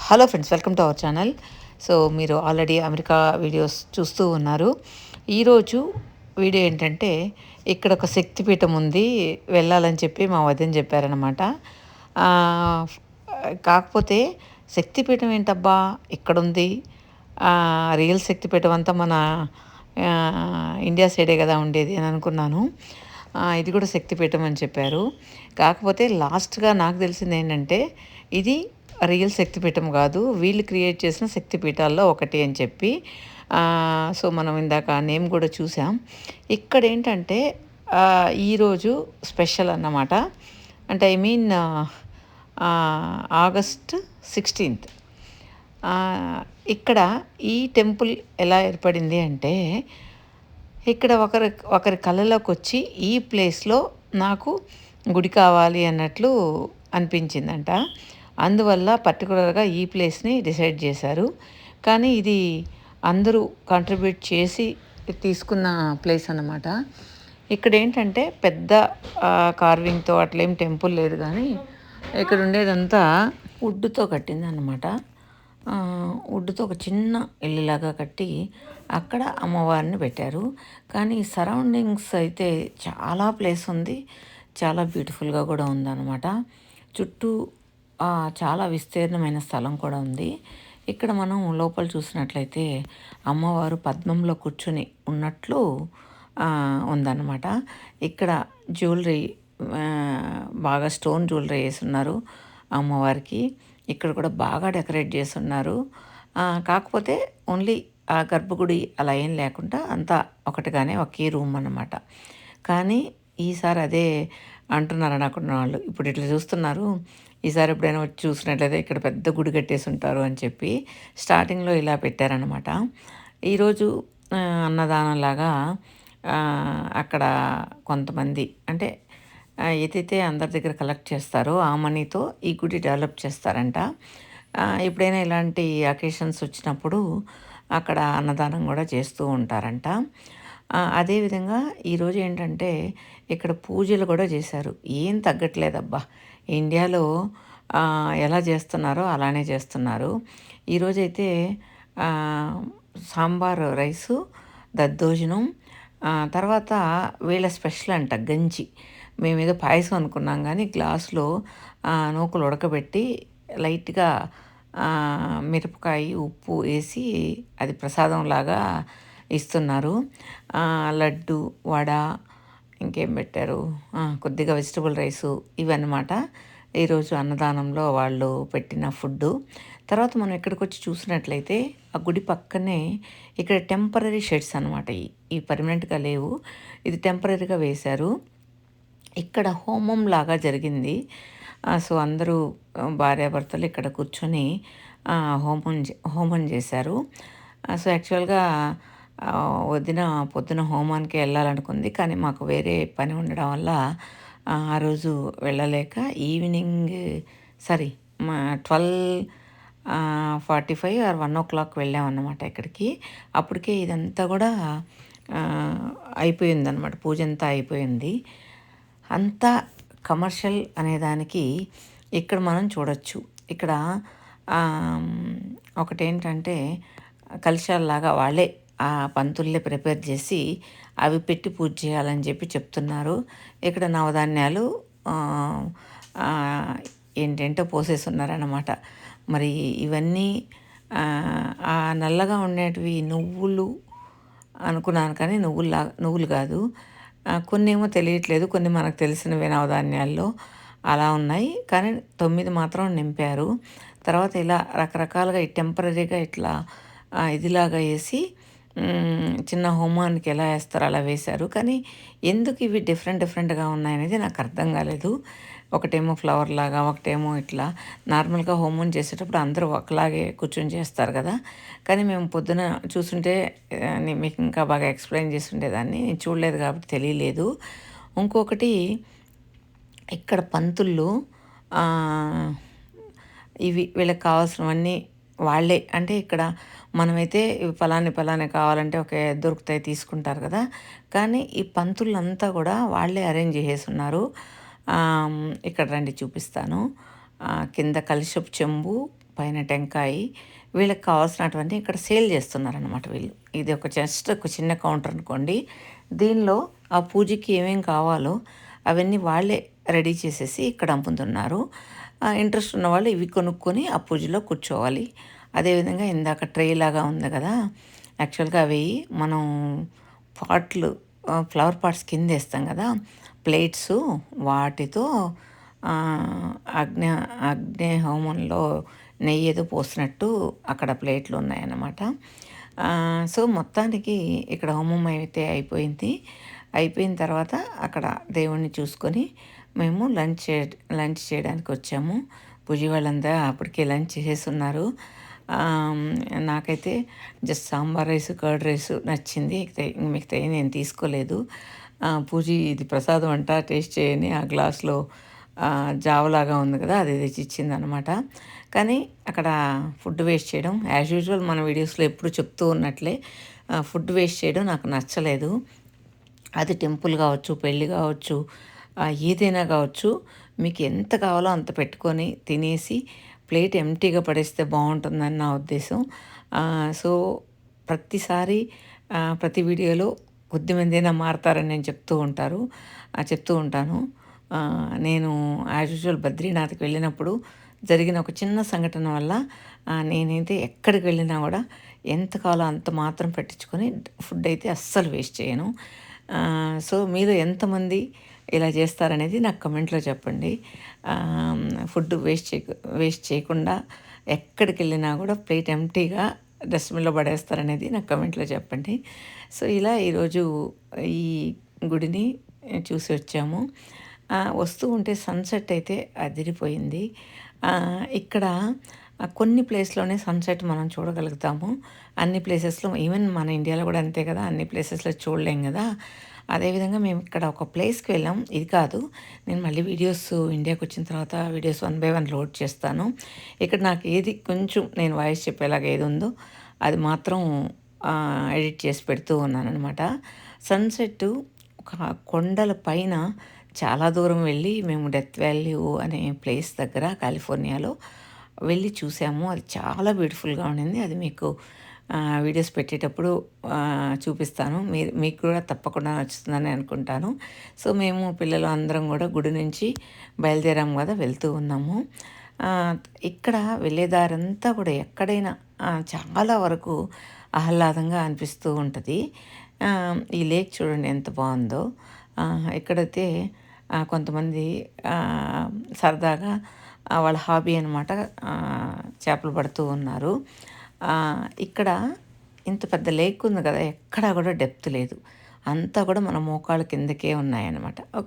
Hello friends, welcome to our channel. So మీరు already America videos చూస్తూ ఉన్నారు. ఈరోజు వీడియో ఏంటంటే, ఇక్కడ ఒక శక్తిపీఠం ఉంది, వెళ్ళాలని చెప్పి మా వదిన చెప్పారనమాట. ఆహ్, కాకపోతే శక్తిపీఠం ఏంటబ్బా ఇక్కడుంది, రియల్ శక్తిపీఠం అంతా మన ఇండియా సైడే కదా ఉండేది అని అనుకున్నాను. ఇది కూడా శక్తిపీఠం అని చెప్పారు. కాకపోతే లాస్ట్‌గా నాకు తెలిసింది ఏంటంటే, ఇది రియల్ శక్తిపీఠం కాదు, వీళ్ళు క్రియేట్ చేసిన శక్తిపీఠాల్లో ఒకటి అని చెప్పి. సో మనం ఇందాక నేమ్ కూడా చూసాం. ఇక్కడేంటంటే ఈరోజు స్పెషల్ అన్నమాట. అంటే ఐ మీన్ ఆగస్ట్ 16th. ఇక్కడ ఈ టెంపుల్ ఎలా ఏర్పడింది అంటే, ఇక్కడ ఒకరి కళలోకి వచ్చి ఈ ప్లేస్లో నాకు గుడి కావాలి అన్నట్లు అనిపించిందంట. అందువల్ల పర్టికులర్గా ఈ ప్లేస్ని డిసైడ్ చేశారు. కానీ ఇది అందరూ కాంట్రిబ్యూట్ చేసి తీసుకున్న ప్లేస్ అన్నమాట. ఇక్కడ ఏంటంటే పెద్ద కార్వింగ్తో అట్లేం టెంపుల్ లేదు, కానీ ఇక్కడ ఉండేదంతా వుడ్తో కట్టిందన్నమాట. వుడ్తో ఒక చిన్న ఇల్లులాగా కట్టి అక్కడ అమ్మవారిని పెట్టారు. కానీ సరౌండింగ్స్ అయితే చాలా ప్లేస్ ఉంది, చాలా బ్యూటిఫుల్గా కూడా ఉందన్నమాట. చుట్టూ చాలా విస్తీర్ణమైన స్థలం కూడా ఉంది. ఇక్కడ మనం లోపల చూసినట్లయితే అమ్మవారు పద్మంలో కూర్చుని ఉన్నట్లు ఉందన్నమాట. ఇక్కడ జ్యువెలరీ, బాగా స్టోన్ జ్యువెలరీ వేసున్నారు అమ్మవారికి. ఇక్కడ కూడా బాగా డెకరేట్ చేస్తున్నారు. కాకపోతే ఓన్లీ ఆ గర్భగుడి అలా ఏం లేకుండా అంతా ఒకటిగానే ఒకే రూమ్ అన్నమాట. కానీ ఈసారి అదే అంటున్నారు అనుకున్న వాళ్ళు. ఇప్పుడు ఇట్లా చూస్తున్నారు, ఈసారి ఎప్పుడైనా వచ్చి చూసినట్లయితే ఇక్కడ పెద్ద గుడి కట్టేసి ఉంటారు అని చెప్పి స్టార్టింగ్లో ఇలా పెట్టారనమాట. ఈరోజు అన్నదానంలాగా అక్కడ కొంతమంది అంటే ఏదైతే అందరి దగ్గర కలెక్ట్ చేస్తారో ఆ మనీతో ఈ గుడి డెవలప్ చేస్తారంట. ఎప్పుడైనా ఇలాంటి అకేషన్స్ వచ్చినప్పుడు అక్కడ అన్నదానం కూడా చేస్తూ ఉంటారంట. అదేవిధంగా ఈరోజు ఏంటంటే ఇక్కడ పూజలు కూడా చేశారు. ఏం తగ్గట్లేదబ్బా, ఇండియాలో ఎలా చేస్తున్నారో అలానే చేస్తున్నారు. ఈరోజైతే సాంబార్ రైసు, దద్దోజనం, తర్వాత వీళ్ళ స్పెషల్ అంట గంజి. మేమేదో పాయసం అనుకున్నాం, కానీ గ్లాసులో నూకలు ఉడకబెట్టి లైట్గా మిరపకాయ ఉప్పు వేసి అది ప్రసాదంలాగా ఇస్తున్నారు. లడ్డు, వడ, ఇంకేం పెట్టారు, కొద్దిగా వెజిటబుల్ రైసు, ఇవన్నమాట ఈరోజు అన్నదానంలో వాళ్ళు పెట్టిన ఫుడ్డు. తర్వాత మనం ఇక్కడికి వచ్చి చూసినట్లయితే ఆ గుడి పక్కనే ఇక్కడ టెంపరరీ షెడ్స్ అనమాట. ఈ పర్మనెంట్గా లేవు, ఇది టెంపరరీగా వేశారు. ఇక్కడ హోమం లాగా జరిగింది. సో అందరూ భార్యాభర్తలు ఇక్కడ కూర్చొని హోమం చేశారు. సో యాక్చువల్గా వదిన పొద్దున హోమానికి వెళ్ళాలనుకుంది, కానీ మాకు వేరే పని ఉండడం వల్ల ఆ రోజు వెళ్ళలేక ఈవినింగ్ 12:45 ఆర్ 1 o'clock వెళ్ళామన్నమాట ఇక్కడికి. అప్పటికే ఇదంతా కూడా అయిపోయిందన్నమాట, పూజ అంతా అయిపోయింది. అంతా కమర్షియల్ అనేదానికి ఇక్కడ మనం చూడొచ్చు. ఇక్కడ ఒకటేంటంటే కలశాలలాగా వాళ్ళే ఆ పంతుల్లే ప్రిపేర్ చేసి అవి పెట్టి పూజ చేయాలని చెప్పి చెప్తున్నారు. ఇక్కడ నవధాన్యాలు ఏంటంటే పోసేస్తున్నారన్నమాట. మరి ఇవన్నీ నల్లగా ఉండేటివి నువ్వులు అనుకున్నాను, కానీ నువ్వులు కాదు. కొన్ని ఏమో తెలియట్లేదు, కొన్ని మనకు తెలిసినవి నవధాన్యాల్లో అలా ఉన్నాయి, కానీ 9 మాత్రం నింపారు. తర్వాత ఇలా రకరకాలుగా ఈ టెంపరరీగా ఇట్లా ఇదిలాగా వేసి చిన్న హోమానికి ఎలా వేస్తారో అలా వేశారు. కానీ ఎందుకు ఇవి డిఫరెంట్గా ఉన్నాయనేది నాకు అర్థం కాలేదు. ఒకటేమో ఫ్లవర్ లాగా, ఒకటేమో ఇట్లా. నార్మల్గా హోమం చేసేటప్పుడు అందరూ ఒకలాగే కూర్చొని చేస్తారు కదా, కానీ మేము పొద్దున చూస్తుంటే మీకు ఇంకా బాగా ఎక్స్ప్లెయిన్ చేసి ఉండేదాన్ని, నేను చూడలేదు కాబట్టి తెలియలేదు. ఇంకొకటి ఇక్కడ పంతుళ్ళు ఇవి వీళ్ళకి కావాల్సినవన్నీ వాళ్ళే, అంటే ఇక్కడ మనమైతే ఇవి ఫలాని కావాలంటే దొరుకుతాయి తీసుకుంటారు కదా, కానీ ఈ పంతులంతా కూడా వాళ్ళే అరేంజ్ చేసేస్తున్నారు. ఇక్కడ రండి చూపిస్తాను. కింద కలశపు చెంబు, పైన టెంకాయి వీళ్ళకి కావాల్సినటువంటి ఇక్కడ సేల్ చేస్తున్నారనమాట వీళ్ళు. ఇది జస్ట్ ఒక చిన్న కౌంటర్ అనుకోండి. దీనిలో ఆ పూజకి ఏమేం కావాలో అవన్నీ వాళ్ళే రెడీ చేసేసి ఇక్కడ అమ్ముతున్నారు. ఇంట్రెస్ట్ ఉన్నవాళ్ళు ఇవి కొనుక్కొని ఆ పూజలో కూర్చోవాలి. అదేవిధంగా ఇందాక ట్రే లాగా ఉంది కదా, యాక్చువల్గా అవి మనం పాట్లు ఫ్లవర్ పాట్స్ కింద వేస్తాం కదా ప్లేట్స్, వాటితో అగ్ని అగ్ని హోమంలో నెయ్యి ఏదో పోసినట్టు అక్కడ ప్లేట్లు ఉన్నాయన్నమాట. సో మొత్తానికి ఇక్కడ హోమం అయితే అయిపోయింది. అయిపోయిన తర్వాత అక్కడ దేవుణ్ణి చూసుకొని మేము లంచ్ చేయడానికి వచ్చాము. పూజ వాళ్ళంతా అప్పటికే లంచ్ చేసేస్తున్నారు. నాకైతే just sambar rice, curd rice నచ్చింది. మిగతాయి నేను తీసుకోలేదు. పూజ ఇది ప్రసాదం అంట, టేస్ట్ చేయని ఆ గ్లాస్లో జావలాగా ఉంది కదా, అది తెచ్చి ఇచ్చిందనమాట. కానీ అక్కడ ఫుడ్ వేస్ట్ చేయడం యాజ్ యూజువల్ మన వీడియోస్లో ఎప్పుడు చెప్తూ ఉన్నట్లే ఫుడ్ వేస్ట్ చేయడం నాకు నచ్చలేదు. అది టెంపుల్ కావచ్చు, పెళ్ళి కావచ్చు, ఏదైనా కావచ్చు, మీకు ఎంత కావాలో అంత పెట్టుకొని తినేసి ప్లేట్ ఎంటీగా పడేస్తే బాగుంటుందని నా ఉద్దేశం. సో ప్రతిసారి ప్రతి వీడియోలో కొద్దిమందైనా మారతారని నేను చెప్తూ ఉంటాను. నేను యాజ్ యూజువల్ బద్రీనాథ్కి వెళ్ళినప్పుడు జరిగిన ఒక చిన్న సంఘటన వల్ల నేనైతే ఎక్కడికి వెళ్ళినా కూడా ఎంత కావాలో అంత మాత్రం పెట్టించుకొని ఫుడ్ అయితే అస్సలు వేస్ట్ చేయను. సో మీరు ఎంతమంది ఇలా చేస్తారనేది నాకు కమెంట్లో చెప్పండి. ఫుడ్ వేస్ట్ చేయకుండా ఎక్కడికి వెళ్ళినా కూడా ప్లేట్ ఎంటీగా డస్ట్బిన్లో పడేస్తారనేది నాకు కమెంట్లో చెప్పండి. సో ఇలా ఈరోజు ఈ గుడిని చూసి వచ్చాము. వస్తూ ఉంటే సన్సెట్ అయితే అదిరిపోయింది. ఇక్కడ కొన్ని ప్లేస్లోనే సన్సెట్ మనం చూడగలుగుతాము. అన్ని ప్లేసెస్లో, ఈవెన్ మన ఇండియాలో కూడా అంతే కదా, అన్ని ప్లేసెస్లో చూడలేం కదా. అదేవిధంగా మేము ఇక్కడ ఒక ప్లేస్కి వెళ్ళాం. ఇది కాదు, నేను మళ్ళీ ఇండియాకి వచ్చిన తర్వాత వీడియోస్ 1 by 1 లోడ్ చేస్తాను. ఇక్కడ నాకు ఏది కొంచెం నేను వాయిస్ చెప్పేలాగా ఏది ఉందో అది మాత్రం ఎడిట్ చేసి పెడుతూ ఉన్నాను అనమాట. సన్సెట్ ఒక కొండల పైన చాలా దూరం వెళ్ళి మేము డెత్ వ్యాలీ అనే ప్లేస్ దగ్గర కాలిఫోర్నియాలో వెళ్ళి చూసాము. అది చాలా బ్యూటిఫుల్గా ఉండింది. అది మీకు వీడియోస్ పెట్టేటప్పుడు చూపిస్తాను. మీకు కూడా తప్పకుండా నచ్చుతుందని అనుకుంటాను. సో మేము పిల్లలు అందరం కూడా గుడి నుంచి బయలుదేరాము కదా, వెళ్తూ ఉన్నాము. ఇక్కడ వెళ్ళేదారంతా కూడా ఎక్కడైనా చాలా వరకు ఆహ్లాదంగా అనిపిస్తూ ఉంటుంది. ఈ లేక్ చూడండి ఎంత బాగుందో. ఇక్కడైతే కొంతమంది సరదాగా వాళ్ళ హాబీ అనమాట, చేపలు పడుతూ ఉన్నారు. ఇక్కడ ఇంత పెద్ద లేక్ ఉంది కదా, ఎక్కడా కూడా డెప్త్ లేదు, అంతా కూడా మన మోకాళ్ళ కిందకే ఉన్నాయన్నమాట. ఓకే.